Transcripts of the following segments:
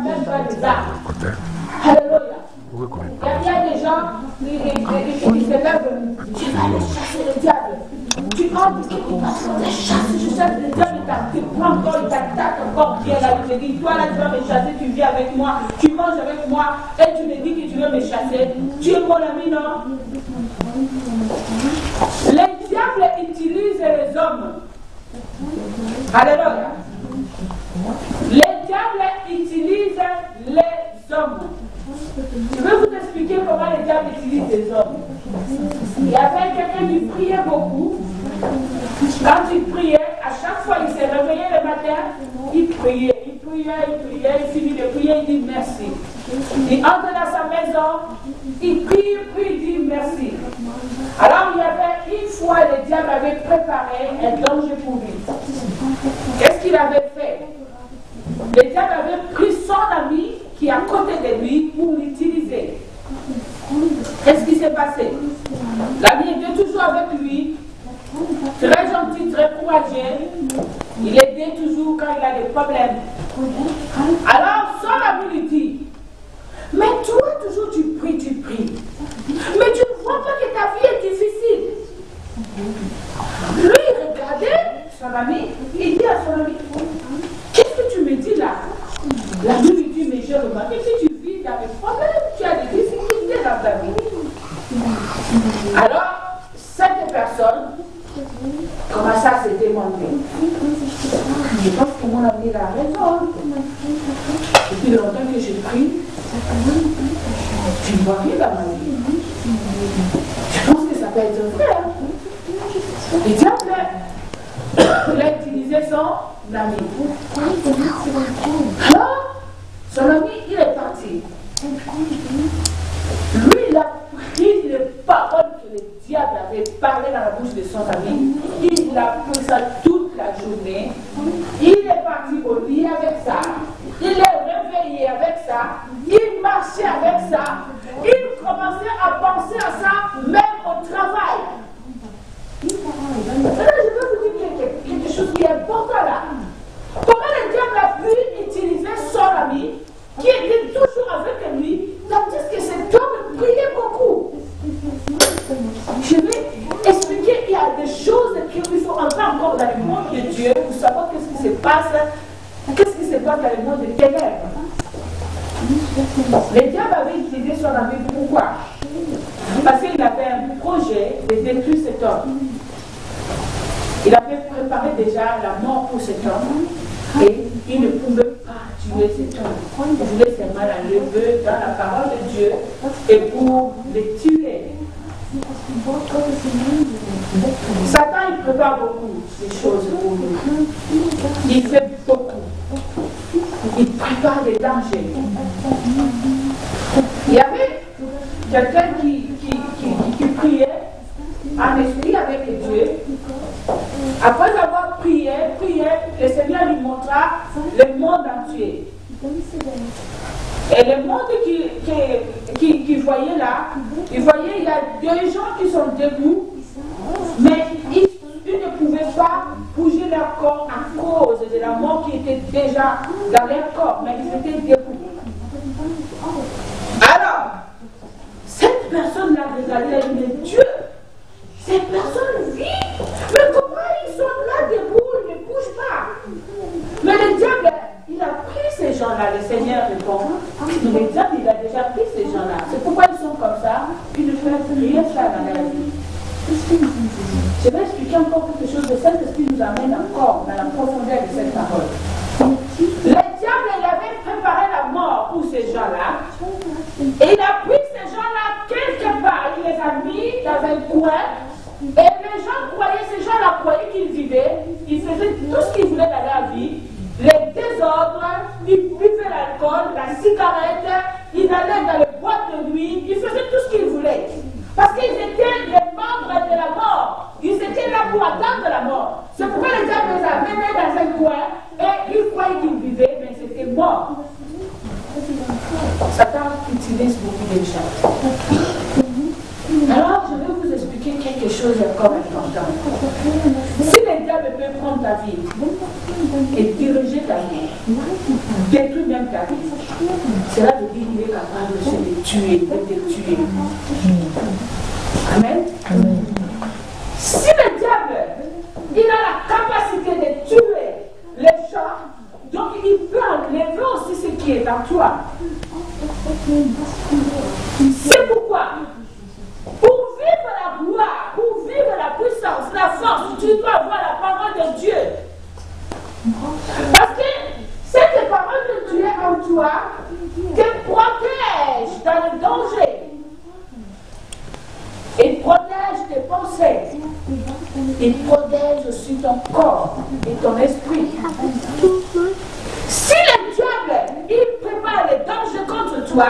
même pas les armes. Alléluia. Il y a des gens qui se lèvent, tu vas aller chasser le diable. Tu entres, je chasse le diable, il t'apprend encore, il t'attaque encore bien là. Il te dit, toi là tu vas me chasser, tu vis avec moi, tu manges avec moi, et tu me dis que tu veux me chasser. Tu es mon ami, non? Les diables utilisent les hommes. Alléluia. Les diables utilisent les hommes. Je vais vous expliquer comment les diables utilisent les hommes. Il y avait quelqu'un qui priait beaucoup. Quand il priait, à chaque fois il s'est réveillé le matin, il priait, il finit de prier, il dit merci. Il entre dans sa maison, il prie, il dit merci. Alors il y avait une fois, le diable avait préparé un danger pour lui. Qu'est-ce qu'il avait fait? Le diable avait pris son ami qui est à côté de lui pour l'utiliser. Qu'est-ce qui s'est passé? L'ami était toujours avec lui, très gentil, très courageux. Il aidait toujours quand il a des problèmes. Alors son ami lui dit, mais toi toujours tu pries. Mais tu ne vois pas que ta vie est difficile. Lui il regardait son ami, il dit à son ami, qu'est-ce que tu me dis là? L'ami lui dit, mais j'ai remarqué que tu vis dans des problèmes, tu as des difficultés dans ta vie. Alors, cette personne commença à se demander. Je pense que mon ami a raison. Depuis longtemps que je prie, tu ne vois rien dans ma vie. Je pense que ça peut être vrai. Le diable, il a utilisé son ami. Alors, son ami, il est parti. Lui, il a pris les paroles que le diable avait parlé dans la bouche de son ami. Il a pris ça toute la journée. Il est parti au lit avec ça. Il est réveillé avec ça. Il marchait avec ça. Il commençait à penser à ça, même au travail. Maintenant, je veux vous dire quelque chose qui est important là. Comment le diable a pu utiliser son ami qui était toujours avec lui, tandis que cet homme priait beaucoup. Je vais expliquer qu'il y a des choses qu'il faut entrer encore dans le monde de Dieu pour savoir qu'est-ce qui se passe dans le monde des ténèbres. Le diable avait utilisé son ami, pourquoi? Parce qu'il avait un projet de détruire cet homme. Il avait préparé déjà la mort pour cet homme et il ne pouvait pas tuer cet homme. Il voulait seulement l'enlever dans la parole de Dieu et pour le tuer. Satan, il prépare beaucoup de choses pour nous. Il fait beaucoup. Il prépare des dangers. Il y avait quelqu'un qui priait en esprit avec Dieu. Après avoir prié, le Seigneur lui montra le monde entier. Et le monde qu'il voyait là, il y a deux gens qui sont debout, mais ils ne pouvaient pas bouger leur corps à cause de la mort qui était déjà dans leur corps, mais ils étaient debout. Alors, cette personne-là regardait, elle dit, Dieu, ces personnes vivent, mais comment ils sont là debout, ils ne bougent pas? Mais le diable, il a pris ces gens-là, le Seigneur répond. Mais le diable, il a déjà pris ces gens-là. C'est pourquoi ils sont comme ça, ils ne peuvent rien faire dans la vie. Je vais expliquer encore quelque chose de Saint-Esprit nous amène encore dans la profondeur de cette parole. Le diable, il avait préparé la mort pour ces gens-là. Et il a pris ces gens-là quelque part, il les a mis dans un coin. Et les gens croyaient, ces gens-là croyaient qu'ils vivaient, ils faisaient tout ce qu'ils voulaient dans leur vie, les désordres, ils buvaient l'alcool, la cigarette, ils allaient dans les boîtes de nuit, ils faisaient tout ce qu'ils voulaient. Parce qu'ils étaient les membres de la mort, ils étaient là pour attendre la mort. C'est pourquoi les diable les a menés dans un coin et ils croyaient qu'ils vivaient, mais c'était mort. Satan utilise beaucoup de gens. Alors, je vais vous expliquer quelque chose encore important. Si le diable diable peut prendre ta vie et diriger ta vie, détruire même ta vie. Cela veut dire qu'il est capable de se tuer, de te tuer. Amen. Amen. Si le diable, il a la capacité de tuer les gens, donc il peut enlever aussi ce qui est en toi. C'est pourquoi, pour vivre la gloire, pour vivre la puissance, la force, tu dois avoir la parole de Dieu. Parce que cette parole de Dieu en toi te protège dans le danger. Il protège tes pensées. Il protège aussi ton corps et ton esprit. Si le diable, il prépare les dangers contre toi,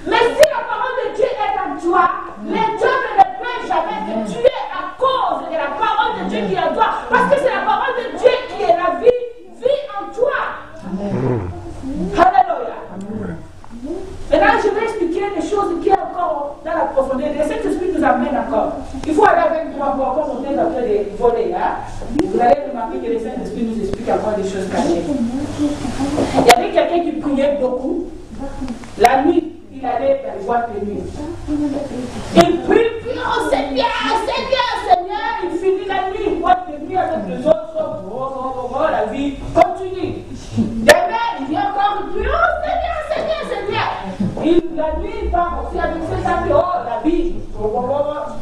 mais si la parole de Dieu est en toi, le diable ne peut jamais te tuer à cause de la parole de Dieu qui est en toi. Parce que c'est la parole de Dieu qui est la vie en toi. Amen. Alléluia. Maintenant, je vais expliquer des choses qui sont encore dans la profondeur. Et cet esprit nous amène encore. Il faut aller avec moi pour encore monter dans les volets. Hein? Vous allez remarquer que le Saint-Esprit nous explique encore des choses cachées. Il y avait quelqu'un qui priait beaucoup. La nuit, il allait dans les boîtes de nuit. Il prie, oh Seigneur, Seigneur, Seigneur. Il finit la nuit, boîte de nuit avec les autres. La vie continue. Demain, il vient encore, il prie, oh Seigneur, Seigneur, Seigneur. La nuit, il part aussi avec ses amis, oh la vie.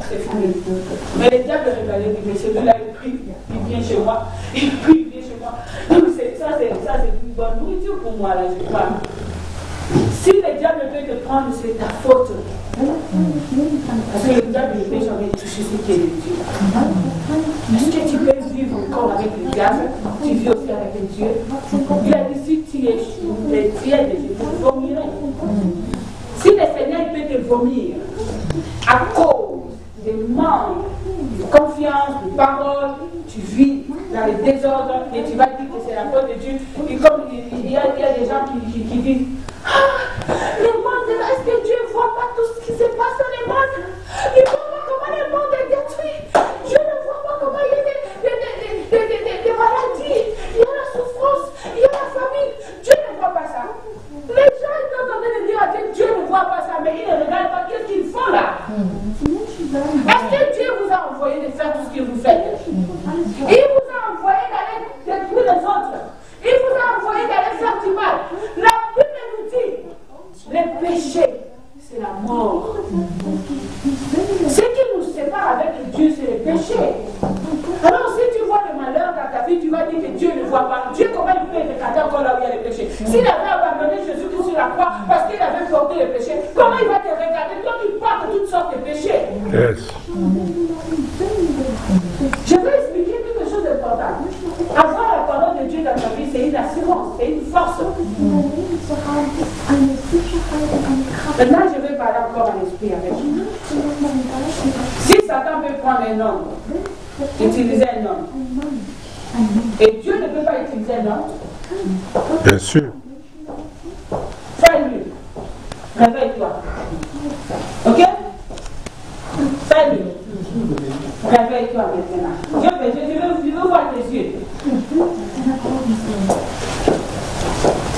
C'est fini. Mais les diables révélés, mais celui-là, il prie, il vient chez moi. Il prie, il vient chez moi. Ça, c'est une bonne nourriture pour moi, là, je crois. Si le diable peut te prendre, c'est ta faute. Parce que le diable ne peut jamais toucher ce qui est de Dieu. Est-ce que tu peux vivre encore avec le diable? Tu vis aussi avec Dieu. Il a dit, si tu es tiède, je te vomirai. Si le Seigneur peut te vomir à cause des manques de confiance, de parole, tu vis dans le désordre et tu vas dire que c'est la faute de Dieu. Et comme il y a des gens qui disent, ah, le monde, est-ce que Dieu ne voit pas tout ce qui se passe dans le monde? Il ne voit pas comment le monde est détruit. Dieu ne voit pas comment il y a des maladies, il y a la souffrance, il y a la famine. Dieu ne voit pas ça. Les gens sont en train de dire à Dieu, Dieu ne voit pas ça, mais ils ne regardent pas qu'est-ce qu'ils font là. Est-ce que Dieu vous a envoyé de faire tout ce que vous faites? Il vous a envoyé d'aller détruire les autres. Il vous a envoyé d'aller faire du mal. La Bible nous dit, le péché, c'est la mort. Ce qui nous sépare avec Dieu, c'est le péché. Alors si tu vois le malheur dans ta vie, tu vas dire que Dieu ne voit pas. Dieu, comment il peut regarder encore là où il y a le péché? S'il avait abandonné Jésus sur la croix parce qu'il avait porté le péché, comment il va te regarder? Toi qui portes toutes sortes de péchés. Yes. Je vais expliquer quelque chose d'important. Avoir la parole de Dieu dans ta vie, c'est une assurance, c'est une force. Maintenant, je vais parler encore en esprit avec vous. Si Satan peut prendre un homme, utiliser un homme, et Dieu ne peut pas utiliser un homme, bien sûr. Fais-lui. Réveille-toi. Ok? Fais-lui. Réveille-toi maintenant. Je veux voir tes yeux.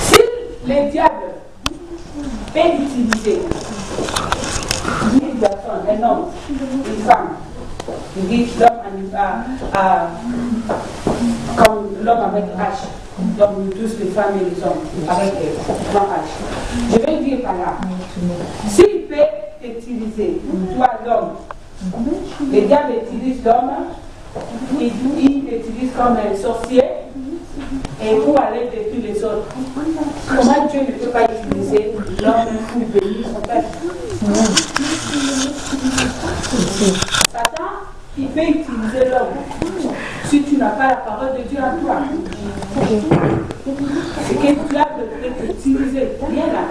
Si le diable peut utiliser une personne, un homme, une femme, il dit comme l'homme avec H, donc nous tous les femmes et les hommes avec grand H. Je vais dire par là, s'il peut utiliser, toi l'homme, le diable utilise l'homme, il utilise comme un sorcier et pour aller détruire les autres. Comment Dieu ne peut pas utiliser l'homme pour bénir son père? Satan, il peut utiliser l'homme si tu n'as pas la parole de Dieu en toi. C'est que le diable peut t'utiliser. Viens là.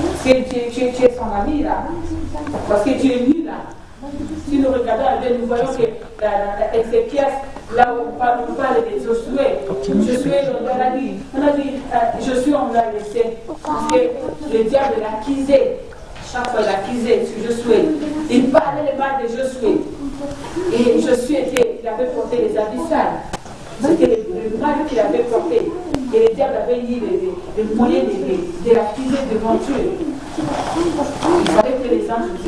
Parce que tu es son ami là. Parce que tu es nu là. Si nous regardons avec, nous voyons que Ézéchiel, là où on parle de Josué, Josué, on a dit, Josué, on l'a laissé. Parce que le diable l'accusait. Chaque fois, il l'accusait sur Josué. Il parlait le mal de Josué. Et Josué, il avait porté les habits sales. C'était le mal qu'il avait porté. Et le diable avait mis les moyens de l'accuser devant Dieu. Il fallait que les anges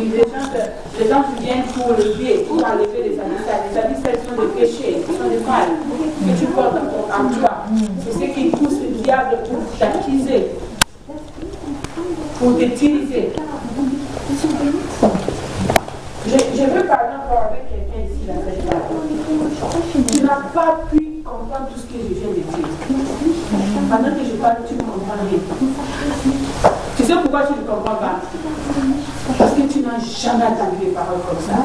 viennent pour lever, pour enlever les abyssales. Les abyssales sont des péchés, sont des mal que tu portes en toi. C'est ce qui pousse le diable pour t'accuser, pour t'utiliser. Je veux parler encore avec quelqu'un ici dans cette salle. Tu n'as pas pu comprendre tout ce que je viens de dire. Pendant que je parle, tu ne comprends rien. Tu sais pourquoi tu ne comprends pas? Parce que tu n'as jamais entendu des paroles comme ça.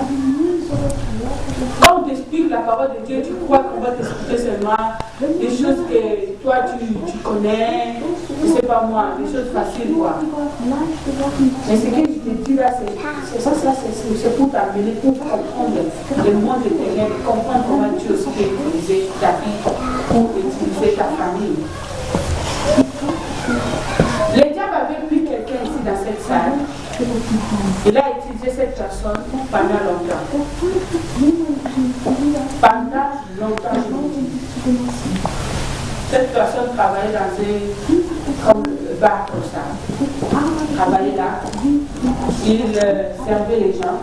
Quand on t'explique la parole de Dieu, tu crois qu'on va t'expliquer seulement des choses que toi tu connais, je ne sais pas moi, des choses faciles quoi. Mais ce que je te dis là, c'est pour t'amener, pour comprendre le monde éternel, comprendre comment Dieu aussi peut utiliser ta vie pour utiliser ta famille. Le diable avait pris quelqu'un ici dans cette salle. Il a utilisé cette personne pendant longtemps. Pendant longtemps, je vous dis. Cette personne travaillait dans un bar comme ça. Travaillait là. Il servait les gens.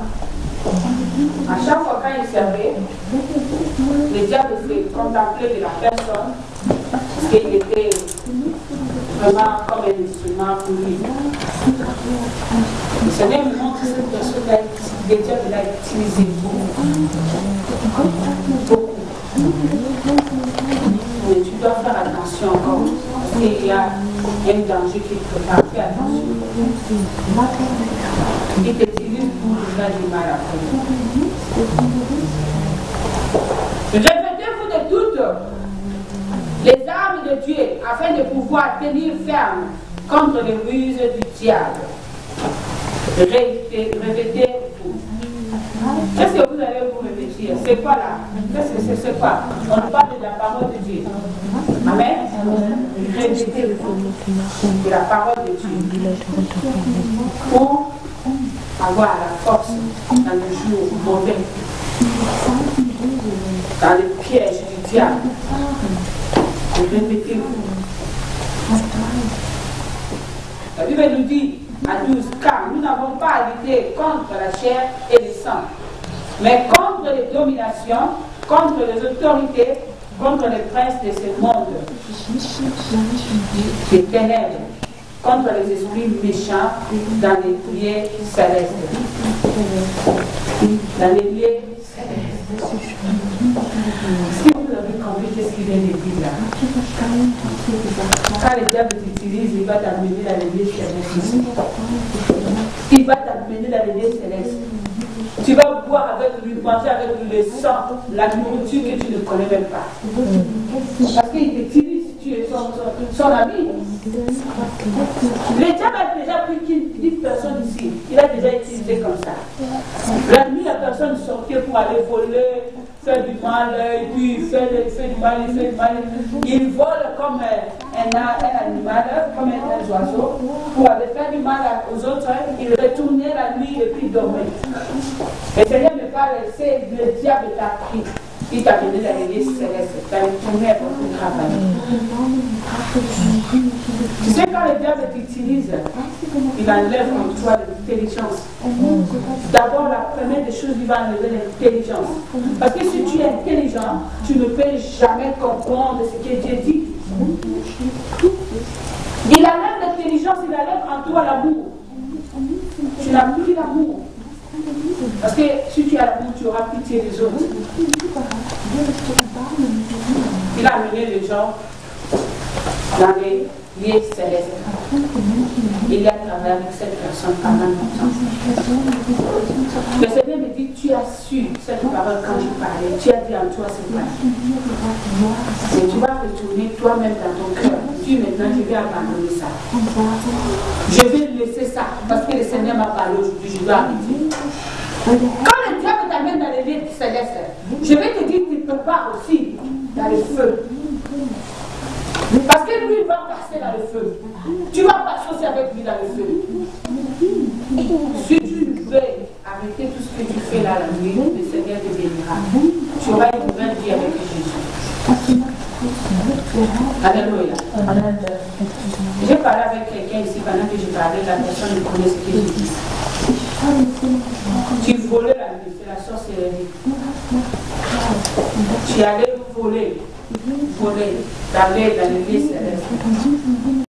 À chaque fois quand il servait, le diable se contemplait de la personne parce qu'il était vraiment comme un instrument pour lui. Le Seigneur me montre que cette personne-là, le diable l'a utilisé beaucoup. Mais tu dois faire attention encore, parce qu'il y a un danger qui te prépare. Fais attention. Il t'utilise pour faire du mal après. Revêtez-vous de toutes les armes de Dieu afin de pouvoir tenir ferme contre les ruses du diable. Revêtez-vous. Qu'est-ce que vous allez vous revêtir? C'est quoi là? C'est quoi? On parle de la parole de Dieu. Amen. Revêtez-vous de la parole de Dieu pour avoir la force dans le jour mauvais, dans le piège du diable. Répétez-vous. La Bible nous dit à 12, car nous n'avons pas à lutter contre la chair et le sang, mais contre les dominations, contre les autorités, contre les princes de ce monde, des ténèbres, contre les esprits méchants dans les lieux célestes. Dans les lieux célestes. Si vous avez compris qu'est-ce qu'il vient de dire là, quand le diable t'utilise, il va t'amener dans les lieux célestes. Il va t'amener dans les lieux célestes. Tu vas boire avec lui, manger avec lui le sang, la nourriture que tu ne connais même pas. Parce qu'il t'utilise, tu es son ami. Le diable a déjà pris une personne ici. Il a déjà utilisé comme ça. La nuit, la personne sortait pour aller voler, faire du mal, et puis il fait du mal. Il vole comme un animal, comme un oiseau, pour aller faire du mal aux autres. Il retournait la nuit et puis dormait. Le Seigneur me parle, c'est le diable t'a pris. Il t'a donné la résilience céleste, t'as retourné pour travailler. Tu sais, quand le diable t'utilise, il enlève en toi l'intelligence. D'abord, la première des choses, il va enlever l'intelligence. Parce que si tu es intelligent, tu ne peux jamais comprendre ce que Dieu dit. Il enlève l'intelligence, il enlève en toi l'amour. Tu n'as plus l'amour. Parce que si tu as l'amour, tu auras pitié des autres. Il a amené les gens dans les lieux célestes. Il a travaillé avec cette personne pendant longtemps. Le Seigneur me dit, tu as su cette parole quand je parlais. Tu as dit en toi cette parole. Mais tu vas retourner toi-même dans ton cœur. Dis maintenant, je vais abandonner ça. Je vais laisser ça. Parce que le Seigneur m'a parlé aujourd'hui, je dois arrêter. Quand le diable t'amène dans les lieux célestes, je vais te dire, tu te prépares aussi dans le feu. Parce que lui, il va passer dans le feu. Tu vas passer aussi avec lui dans le feu. Si tu veux arrêter tout ce que tu fais là la nuit, le Seigneur te bénira. Tu auras une nouvelle vie avec Jésus. Alléluia. J'ai parlé avec quelqu'un ici pendant que je parlais, la personne connaît ce que je dis. Tu volais la vie, c'est la sorcellerie. Tu allais voler dans l'église céleste.